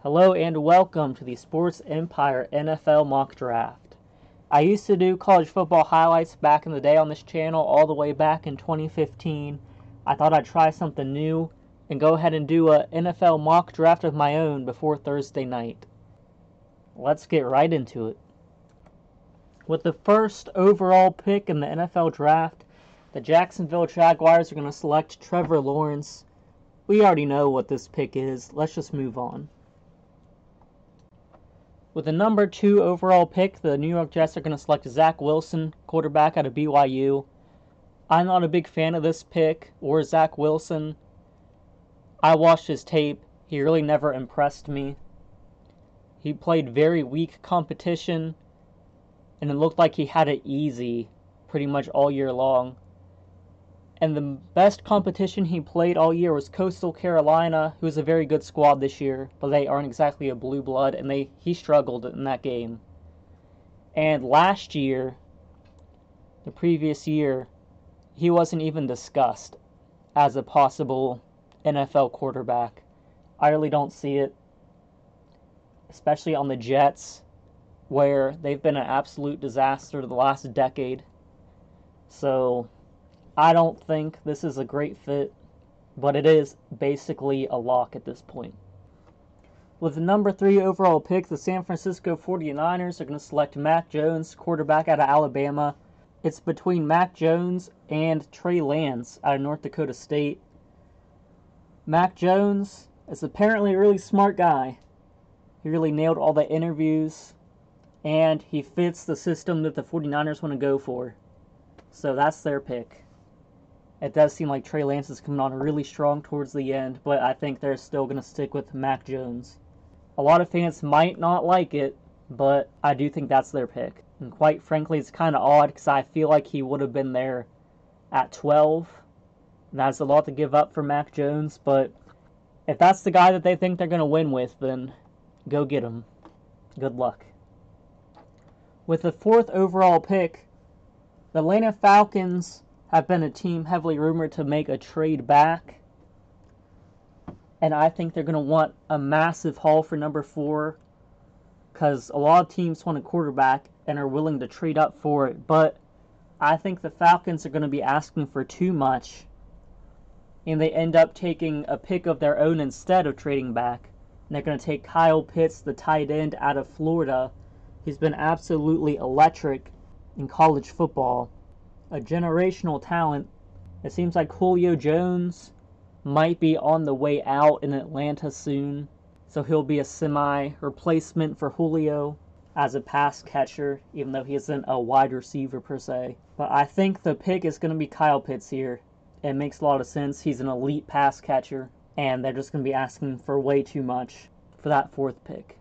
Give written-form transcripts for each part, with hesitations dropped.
Hello and welcome to the Sports Empire NFL Mock Draft. I used to do college football highlights back in the day on this channel all the way back in 2015. I thought I'd try something new and go ahead and do an NFL mock draft of my own before Thursday night. Let's get right into it. With the first overall pick in the NFL draft, the Jacksonville Jaguars are going to select Trevor Lawrence. We already know what this pick is. Let's just move on. With the number 2 overall pick, the New York Jets are going to select Zach Wilson, quarterback out of BYU. I'm not a big fan of this pick or Zach Wilson. I watched his tape. He really never impressed me. He played very weak competition, and it looked like he had it easy pretty much all year long. And the best competition he played all year was Coastal Carolina, who is a very good squad this year, but they aren't exactly a blue blood, and he struggled in that game. And last year, the previous year, he wasn't even discussed as a possible NFL quarterback. I really don't see it, especially on the Jets, where they've been an absolute disaster the last decade. So I don't think this is a great fit, but it is basically a lock at this point. With the number 3 overall pick, the San Francisco 49ers are going to select Mac Jones, quarterback out of Alabama. It's between Mac Jones and Trey Lance out of North Dakota State. Mac Jones is apparently a really smart guy. He really nailed all the interviews, and he fits the system that the 49ers want to go for. So that's their pick. It does seem like Trey Lance is coming on really strong towards the end, but I think they're still going to stick with Mac Jones. A lot of fans might not like it, but I do think that's their pick. And quite frankly, it's kind of odd because I feel like he would have been there at 12. And that's a lot to give up for Mac Jones, but if that's the guy that they think they're going to win with, then go get him. Good luck. With the 4th overall pick, the Atlanta Falcons have been a team heavily rumored to make a trade back. And I think they're going to want a massive haul for number 4, because a lot of teams want a quarterback and are willing to trade up for it. But I think the Falcons are going to be asking for too much, and they end up taking a pick of their own instead of trading back. And they're going to take Kyle Pitts, the tight end out of Florida. He's been absolutely electric in college football. A generational talent. It seems like Julio Jones might be on the way out in Atlanta soon, so he'll be a semi-replacement for Julio as a pass catcher, even though he isn't a wide receiver per se. But I think the pick is going to be Kyle Pitts here. It makes a lot of sense. He's an elite pass catcher, and they're just going to be asking for way too much for that 4th pick.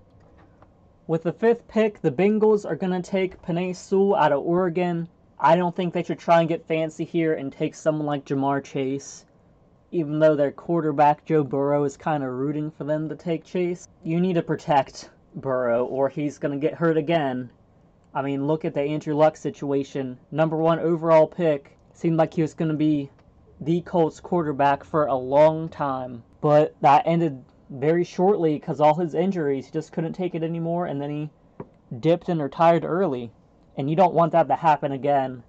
With the 5th pick, the Bengals are going to take Penei Sewell out of Oregon. I don't think they should try and get fancy here and take someone like Jamar Chase, even though their quarterback, Joe Burrow, is kind of rooting for them to take Chase. You need to protect Burrow, or he's going to get hurt again. I mean, look at the Andrew Luck situation. Number 1 overall pick. Seemed like he was going to be the Colts quarterback for a long time, but that ended very shortly because all his injuries, he just couldn't take it anymore, and then he dipped and retired early. And you don't want that to happen again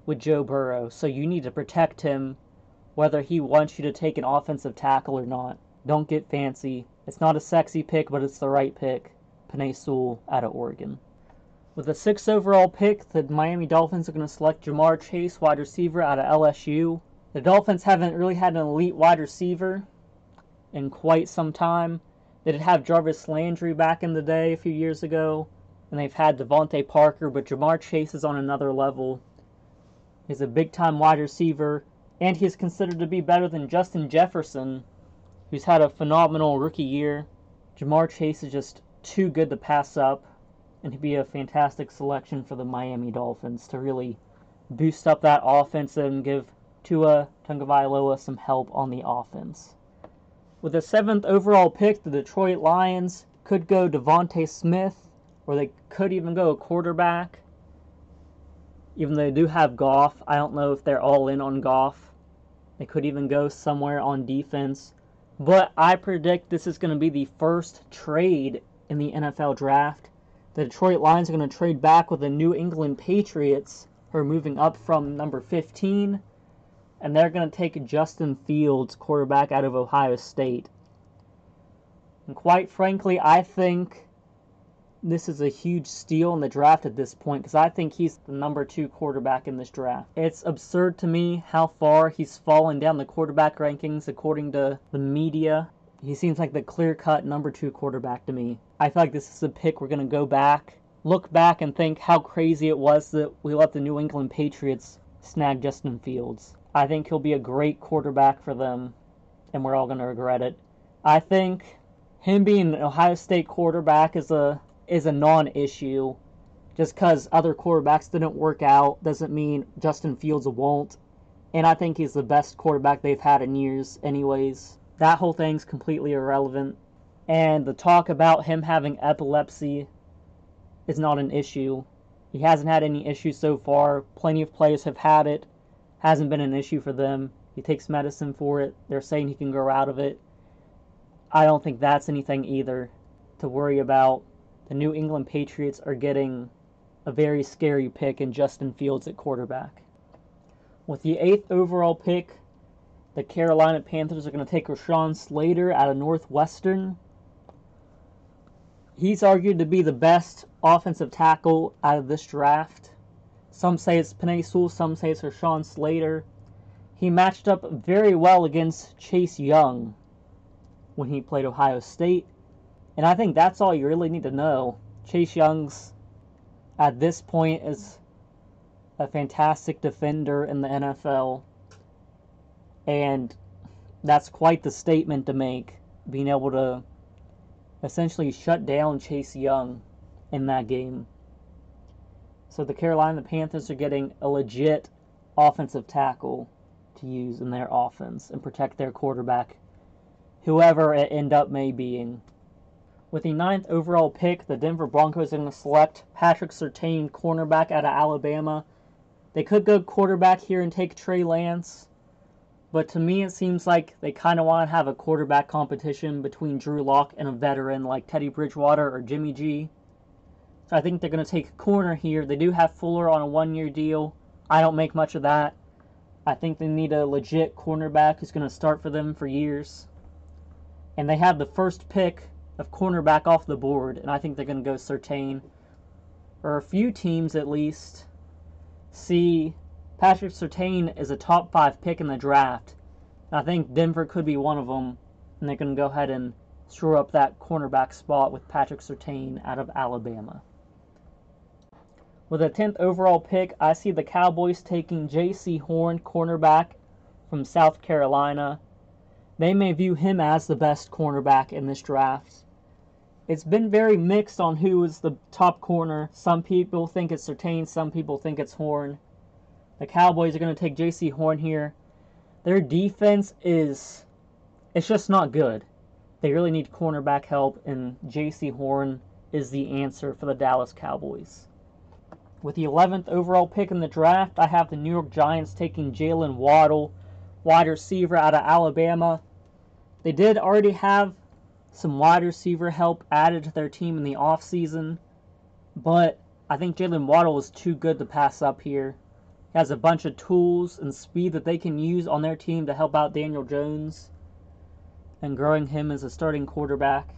with Joe Burrow. So you need to protect him whether he wants you to take an offensive tackle or not. Don't get fancy. It's not a sexy pick, but it's the right pick. Penei Sewell out of Oregon. With the 6th overall pick, the Miami Dolphins are going to select Jamar Chase, wide receiver out of LSU. The Dolphins haven't really had an elite wide receiver in quite some time. They did have Jarvis Landry back in the day a few years ago, and they've had Devonta Parker, but Jamar Chase is on another level. He's a big-time wide receiver, and he's considered to be better than Justin Jefferson, who's had a phenomenal rookie year. Jamar Chase is just too good to pass up, and he'd be a fantastic selection for the Miami Dolphins to really boost up that offense and give Tua Tagovailoa some help on the offense. With the 7th overall pick, the Detroit Lions could go Devonta Smith, or they could even go a quarterback. Even though they do have Goff, I don't know if they're all in on Goff. They could even go somewhere on defense. But I predict this is going to be the first trade in the NFL draft. The Detroit Lions are going to trade back with the New England Patriots, who are moving up from number 15, and they're going to take Justin Fields, quarterback out of Ohio State. And quite frankly, I think this is a huge steal in the draft at this point, because I think he's the number 2 quarterback in this draft. It's absurd to me how far he's fallen down the quarterback rankings according to the media. He seems like the clear-cut number 2 quarterback to me. I feel like this is a pick we're going to go back, look back and think how crazy it was that we let the New England Patriots snag Justin Fields. I think he'll be a great quarterback for them, and we're all going to regret it. I think him being an Ohio State quarterback is a non-issue. Just because other quarterbacks didn't work out doesn't mean Justin Fields won't. And I think he's the best quarterback they've had in years anyways. That whole thing's completely irrelevant. And the talk about him having epilepsy is not an issue. He hasn't had any issues so far. Plenty of players have had it. Hasn't been an issue for them. He takes medicine for it. They're saying he can grow out of it. I don't think that's anything either to worry about. The New England Patriots are getting a very scary pick in Justin Fields at quarterback. With the 8th overall pick, the Carolina Panthers are going to take Reshaun Slater out of Northwestern. He's argued to be the best offensive tackle out of this draft. Some say it's Penei Sewell, some say it's Reshaun Slater. He matched up very well against Chase Young when he played Ohio State. And I think that's all you really need to know. Chase Young's, at this point, is a fantastic defender in the NFL. And that's quite the statement to make, being able to essentially shut down Chase Young in that game. So the Carolina Panthers are getting a legit offensive tackle to use in their offense and protect their quarterback, whoever it end up may being. With the 9th overall pick, the Denver Broncos are going to select Patrick Surtain, cornerback out of Alabama. They could go quarterback here and take Trey Lance, but to me it seems like they kind of want to have a quarterback competition between Drew Lock and a veteran like Teddy Bridgewater or Jimmy G. So I think they're going to take a corner here. They do have Fuller on a 1-year deal. I don't make much of that. I think they need a legit cornerback who's going to start for them for years. And they have the first pick of cornerback off the board, and I think they're going to go Surtain. Or a few teams, at least, see Patrick Surtain as a top 5 pick in the draft. And I think Denver could be one of them, and they're going to go ahead and shore up that cornerback spot with Patrick Surtain out of Alabama. With a 10th overall pick, I see the Cowboys taking J.C. Horn, cornerback from South Carolina. They may view him as the best cornerback in this draft. It's been very mixed on who is the top corner. Some people think it's Surtain, some people think it's Horn. The Cowboys are going to take J.C. Horn here. Their defense it's just not good. They really need cornerback help, and J.C. Horn is the answer for the Dallas Cowboys. With the 11th overall pick in the draft, I have the New York Giants taking Jalen Waddle, wide receiver out of Alabama. They did already have some wide receiver help added to their team in the offseason, but I think Jalen Waddle is too good to pass up here. He has a bunch of tools and speed that they can use on their team to help out Daniel Jones and growing him as a starting quarterback.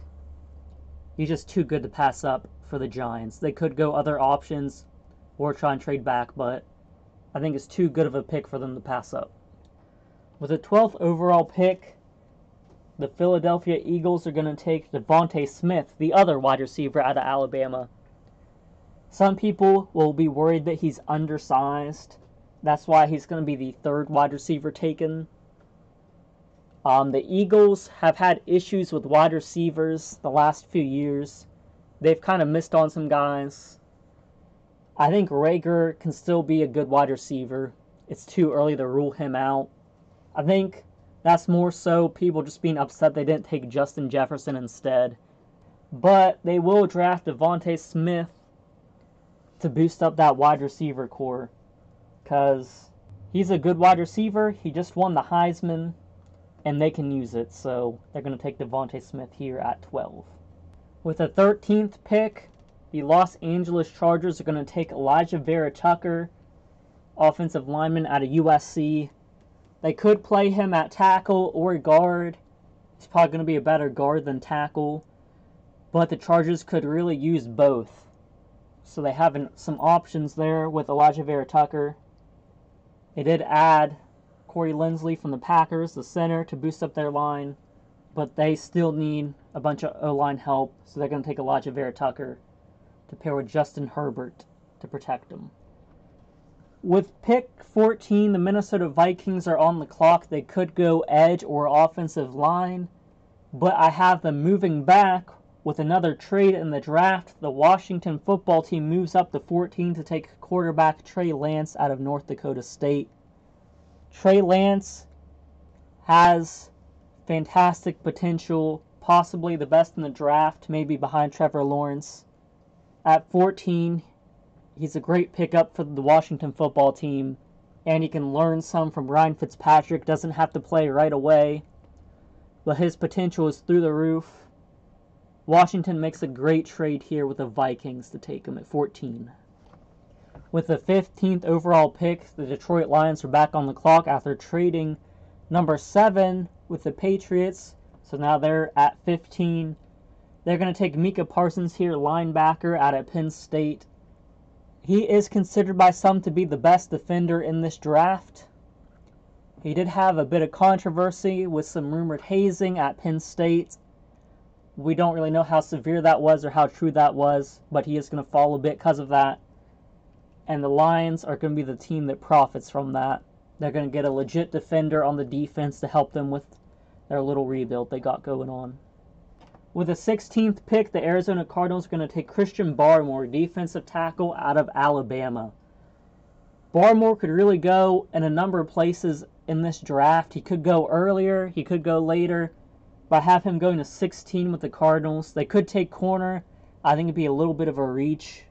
He's just too good to pass up for the Giants. They could go other options or try and trade back, but I think it's too good of a pick for them to pass up. With the 12th overall pick, the Philadelphia Eagles are going to take Devonta Smith, the other wide receiver out of Alabama. Some people will be worried that he's undersized. That's why he's going to be the 3rd wide receiver taken. The Eagles have had issues with wide receivers the last few years. They've kind of missed on some guys. I think Rager can still be a good wide receiver. It's too early to rule him out. I think that's more so people just being upset they didn't take Justin Jefferson instead. But they will draft Devonta Smith to boost up that wide receiver core, because he's a good wide receiver. He just won the Heisman. and they can use it, so they're going to take Devonta Smith here at 12. With the 13th pick, the Los Angeles Chargers are going to take Elijah Vera Tucker, offensive lineman out of USC. They could play him at tackle or guard. He's probably going to be a better guard than tackle, but the Chargers could really use both. So they have some options there with Elijah Vera Tucker. They did add Corey Linsley from the Packers, the center, to boost up their line, but they still need a bunch of O-line help, so they're going to take Elijah Vera Tucker to pair with Justin Herbert to protect him. With pick 14, the Minnesota Vikings are on the clock. They could go edge or offensive line, but I have them moving back with another trade in the draft. The Washington football team moves up to 14 to take quarterback Trey Lance out of North Dakota State. Trey Lance has fantastic potential, possibly the best in the draft, maybe behind Trevor Lawrence. At 14, he's a great pickup for the Washington football team, and he can learn some from Ryan Fitzpatrick. Doesn't have to play right away, but his potential is through the roof. Washington makes a great trade here with the Vikings to take him at 14. With the 15th overall pick, the Detroit Lions are back on the clock after trading number 7 with the Patriots. So now they're at 15. They're going to take Micah Parsons here, linebacker out of Penn State. He is considered by some to be the best defender in this draft. He did have a bit of controversy with some rumored hazing at Penn State. We don't really know how severe that was or how true that was, but he is going to fall a bit because of that. And the Lions are going to be the team that profits from that. They're going to get a legit defender on the defense to help them with their little rebuild they got going on. With the 16th pick, the Arizona Cardinals are going to take Christian Barmore, defensive tackle out of Alabama. Barmore could really go in a number of places in this draft. He could go earlier, he could go later. But I have him going to 16 with the Cardinals. They could take corner. I think it'd be a little bit of a reach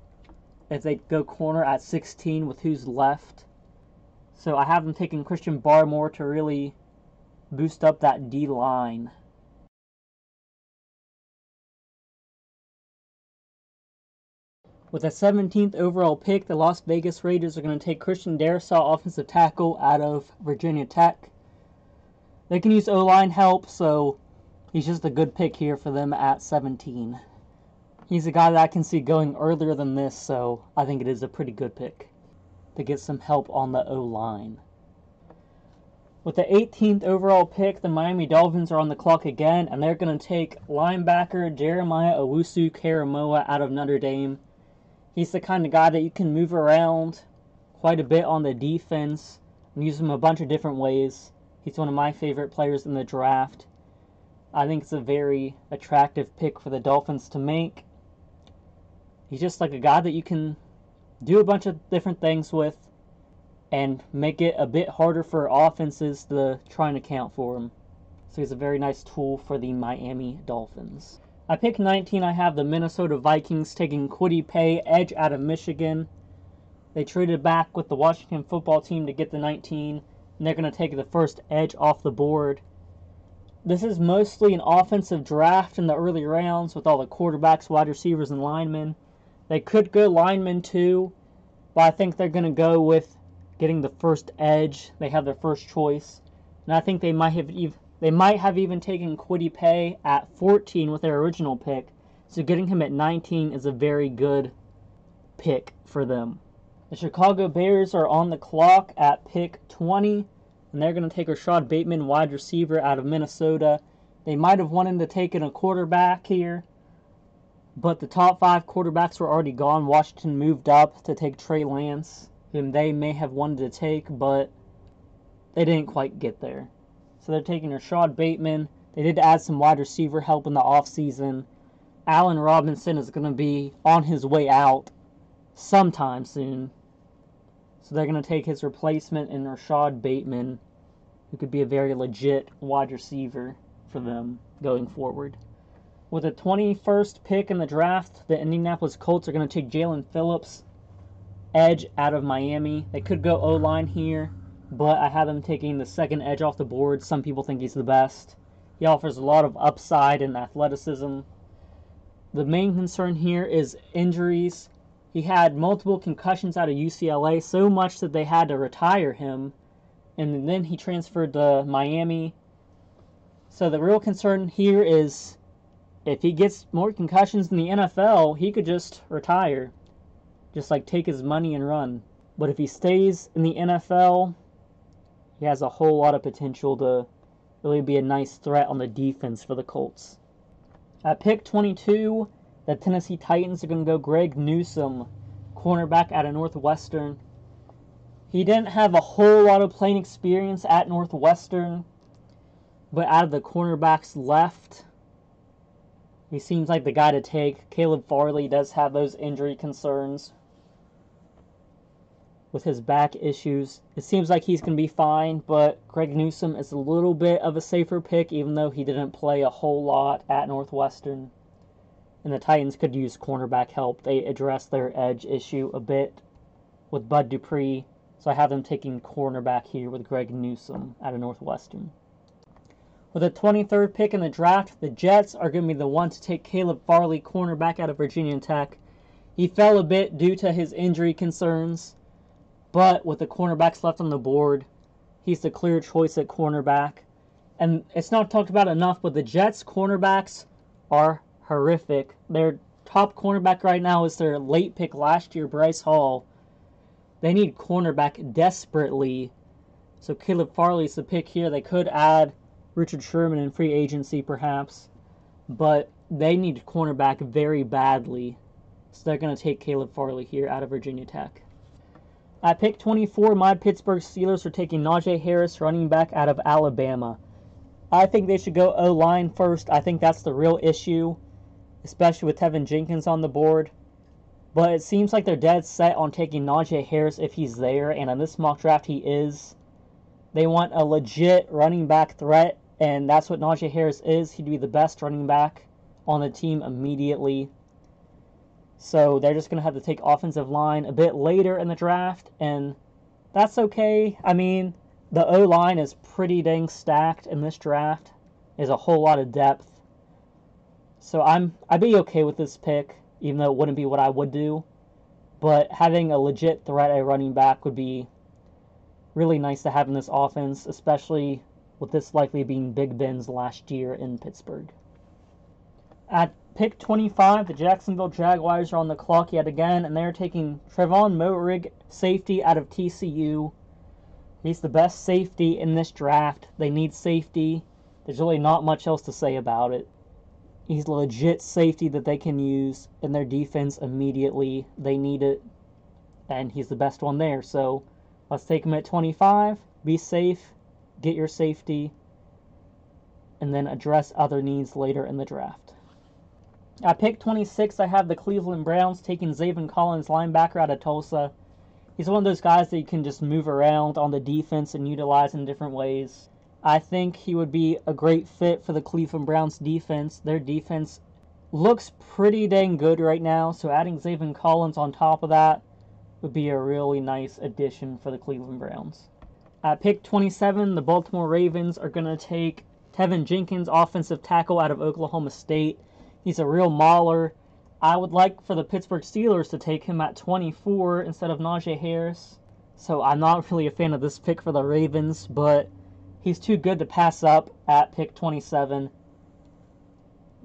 if they go corner at 16 with who's left. So I have them taking Christian Barmore to really boost up that D-line. With the 17th overall pick, the Las Vegas Raiders are going to take Christian Darrisaw, offensive tackle out of Virginia Tech. They can use O-line help, so he's just a good pick here for them at 17. He's a guy that I can see going earlier than this, so I think it is a pretty good pick to get some help on the O-line. With the 18th overall pick, the Miami Dolphins are on the clock again, and they're going to take linebacker Jeremiah Owusu-Karamoah out of Notre Dame. He's the kind of guy that you can move around quite a bit on the defense and use him a bunch of different ways. He's one of my favorite players in the draft. I think it's a very attractive pick for the Dolphins to make. He's just like a guy that you can do a bunch of different things with and make it a bit harder for offenses to try and account for him. So he's a very nice tool for the Miami Dolphins. I pick 19, I have the Minnesota Vikings taking Kwity Paye, edge out of Michigan. They traded back with the Washington football team to get the 19, and they're going to take the first edge off the board. This is mostly an offensive draft in the early rounds with all the quarterbacks, wide receivers, and linemen. They could go linemen too, but I think they're going to go with getting the first edge. They have their first choice, and I think they might have even taken Kwity Paye at 14 with their original pick, so getting him at 19 is a very good pick for them. The Chicago Bears are on the clock at pick 20, and they're going to take Rashad Bateman, wide receiver out of Minnesota. They might have wanted to take in a quarterback here, but the top 5 quarterbacks were already gone. Washington moved up to take Trey Lance, whom they may have wanted to take, but they didn't quite get there. So they're taking Rashad Bateman. They did add some wide receiver help in the offseason. Allen Robinson is going to be on his way out sometime soon. So they're going to take his replacement in Rashad Bateman, who could be a very legit wide receiver for them going forward. With the 21st pick in the draft, the Indianapolis Colts are going to take Jalen Phillips, edge out of Miami. They could go O-line here. but I have him taking the second edge off the board. Some people think he's the best. He offers a lot of upside and athleticism. The main concern here is injuries. He had multiple concussions out of UCLA, so much that they had to retire him, and then he transferred to Miami. So the real concern here is if he gets more concussions in the NFL, he could just retire. Just like take his money and run. But if he stays in the NFL, he has a whole lot of potential to really be a nice threat on the defense for the Colts. At pick 22, the Tennessee Titans are going to go Greg Newsome, cornerback out of Northwestern. He didn't have a whole lot of playing experience at Northwestern, but out of the cornerbacks left, he seems like the guy to take. Caleb Farley does have those injury concerns with his back issues. It seems like he's going to be fine, but Greg Newsome is a little bit of a safer pick, even though he didn't play a whole lot at Northwestern. And the Titans could use cornerback help. They addressed their edge issue a bit with Bud Dupree, so I have them taking cornerback here with Greg Newsome out of Northwestern. With the 23rd pick in the draft, the Jets are going to be the one to take Caleb Farley, cornerback out of Virginia Tech. He fell a bit due to his injury concerns, but with the cornerbacks left on the board, he's the clear choice at cornerback. And it's not talked about enough, but the Jets' cornerbacks are horrific. Their top cornerback right now is their late pick last year, Bryce Hall. They need cornerback desperately. So Caleb Farley's the pick here. They could add Richard Sherman in free agency perhaps, but they need cornerback very badly. So they're going to take Caleb Farley here out of Virginia Tech. At pick 24, my Pittsburgh Steelers are taking Najee Harris, running back out of Alabama. I think they should go O-line first. I think that's the real issue, especially with Tevin Jenkins on the board. But it seems like they're dead set on taking Najee Harris if he's there, and in this mock draft he is. They want a legit running back threat, and that's what Najee Harris is. He'd be the best running back on the team immediately. So they're just going to have to take offensive line a bit later in the draft, and that's okay. I mean, the O-line is pretty dang stacked in this draft. There's a whole lot of depth. So I'd be okay with this pick, even though it wouldn't be what I would do. But having a legit threat at running back would be really nice to have in this offense, especially with this likely being Big Ben's last year in Pittsburgh. At pick 25, the Jacksonville Jaguars are on the clock yet again, and they're taking Trevon Moehrig, safety out of TCU. He's the best safety in this draft. They need safety. There's really not much else to say about it. He's a legit safety that they can use in their defense immediately. They need it, and he's the best one there. So let's take him at 25, be safe, get your safety, and then address other needs later in the draft. At pick 26, I have the Cleveland Browns taking Zaven Collins, linebacker out of Tulsa. He's one of those guys that you can just move around on the defense and utilize in different ways. I think he would be a great fit for the Cleveland Browns defense. Their defense looks pretty dang good right now, so adding Zaven Collins on top of that would be a really nice addition for the Cleveland Browns. At pick 27, the Baltimore Ravens are going to take Tevin Jenkins, offensive tackle out of Oklahoma State. He's a real mauler. I would like for the Pittsburgh Steelers to take him at 24 instead of Najee Harris. So I'm not really a fan of this pick for the Ravens, but he's too good to pass up at pick 27.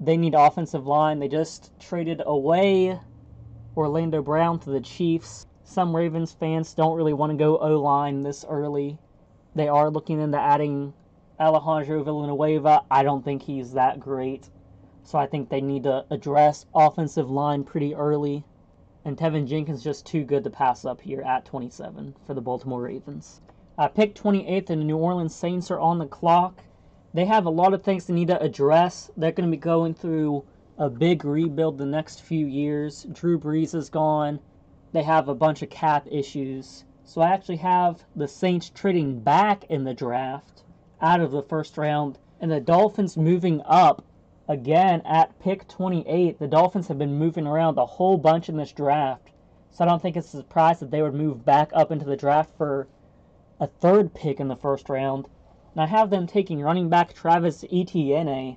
They need offensive line. They just traded away Orlando Brown to the Chiefs. Some Ravens fans don't really want to go O-line this early. They are looking into adding Alejandro Villanueva. I don't think he's that great. So I think they need to address offensive line pretty early. And Tevin Jenkins is just too good to pass up here at 27 for the Baltimore Ravens. Pick 28, the New Orleans Saints are on the clock. They have a lot of things they need to address. They're going to be going through a big rebuild the next few years. Drew Brees is gone. They have a bunch of cap issues. So I actually have the Saints trading back in the draft out of the first round, and the Dolphins moving up again at pick 28. The Dolphins have been moving around a whole bunch in this draft, so I don't think it's a surprise that they would move back up into the draft for a third pick in the first round. And I have them taking running back Travis Etienne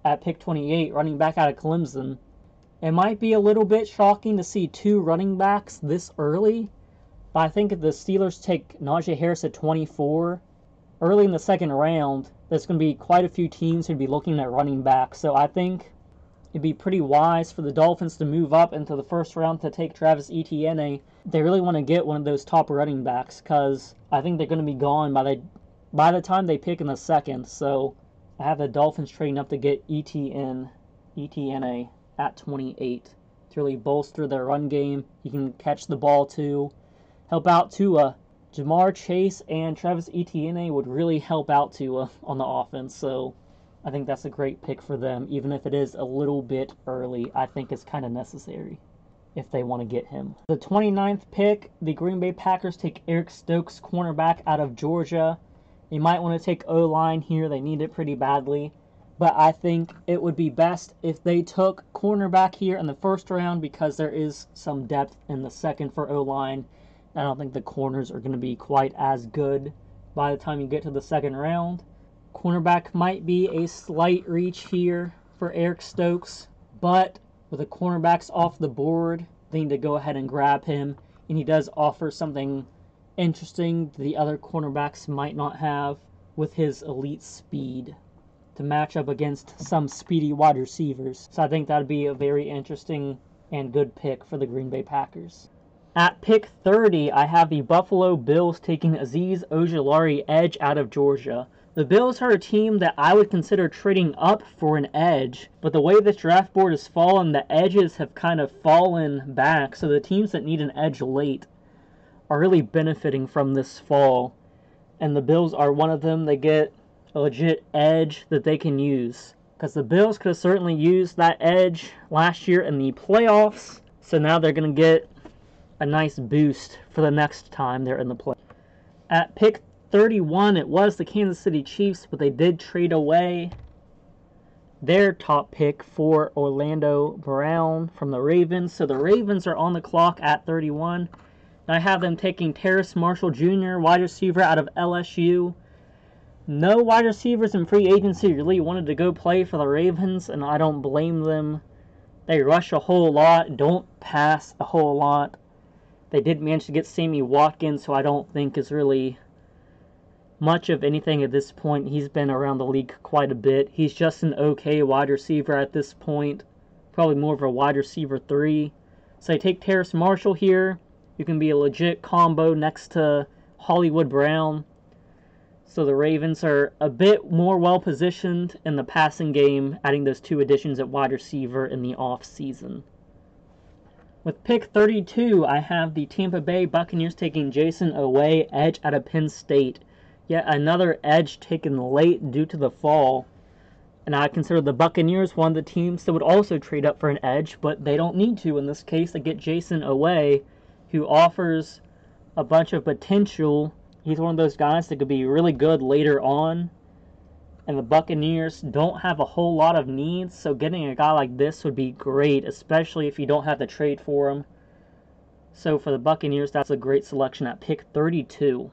at pick 28, running back out of Clemson. It might be a little bit shocking to see 2 running backs this early, but I think if the Steelers take Najee Harris at 24, early in the second round, there's going to be quite a few teams who'd be looking at running backs. So I think it'd be pretty wise for the Dolphins to move up into the first round to take Travis Etienne. They really want to get one of those top running backs because I think they're going to be gone by the time they pick in the second. So I have the Dolphins trading up to get Etienne at 28 to really bolster their run game. He can catch the ball too, help out Tua. Jamar Chase and Travis Etienne would really help out Tua on the offense, so I think that's a great pick for them. Even if it is a little bit early, I think it's kind of necessary if they want to get him. The 29th pick, the Green Bay Packers take Eric Stokes, cornerback out of Georgia. You might want to take O-line here. They need it pretty badly. But I think it would be best if they took cornerback here in the first round because there is some depth in the second for O-line. I don't think the corners are going to be quite as good by the time you get to the second round. Cornerback might be a slight reach here for Eric Stokes, but with the cornerbacks off the board, they need to go ahead and grab him, and he does offer something interesting the other cornerbacks might not have with his elite speed to match up against some speedy wide receivers. So I think that would be a very interesting and good pick for the Green Bay Packers. At pick 30, I have the Buffalo Bills taking Azeez Ojulari, edge out of Georgia. The Bills are a team that I would consider trading up for an edge, but the way this draft board has fallen, the edges have kind of fallen back, so the teams that need an edge late are really benefiting from this fall, and the Bills are one of them. They get a legit edge that they can use, because the Bills could have certainly used that edge last year in the playoffs, so now they're going to get a nice boost for the next time they're in the play. At pick 31, it was the Kansas City Chiefs, but they did trade away their top pick for Orlando Brown from the Ravens. So the Ravens are on the clock at 31. And I have them taking Terrace Marshall Jr., wide receiver out of LSU. No wide receivers in free agency really wanted to go play for the Ravens, and I don't blame them. They rush a whole lot, don't pass a whole lot. They did manage to get Sammy Watkins, who I don't think is really much of anything at this point. He's been around the league quite a bit. He's just an okay wide receiver at this point. Probably more of a wide receiver 3. So I take Terrace Marshall here. You can be a legit combo next to Hollywood Brown. So the Ravens are a bit more well-positioned in the passing game, adding those 2 additions at wide receiver in the off-season. With pick 32, I have the Tampa Bay Buccaneers taking Jason Oweh, edge out of Penn State. Yet another edge taken late due to the fall. And I consider the Buccaneers one of the teams that would also trade up for an edge, but they don't need to. In this case, they get Jason Oweh, who offers a bunch of potential. He's one of those guys that could be really good later on. And the Buccaneers don't have a whole lot of needs, so getting a guy like this would be great, especially if you don't have to trade for him. So for the Buccaneers, that's a great selection at pick 32.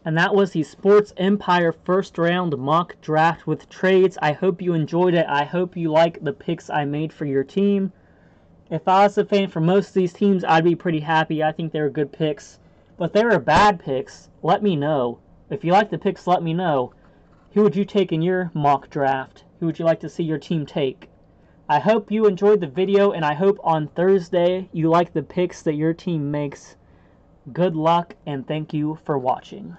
And that was the Sports Empire first round mock draft with trades. I hope you enjoyed it. I hope you like the picks I made for your team. If I was a fan for most of these teams, I'd be pretty happy. I think they were good picks. But if they were bad picks, let me know. If you like the picks, let me know. Who would you take in your mock draft? Who would you like to see your team take? I hope you enjoyed the video, and I hope on Thursday you like the picks that your team makes. Good luck, and thank you for watching.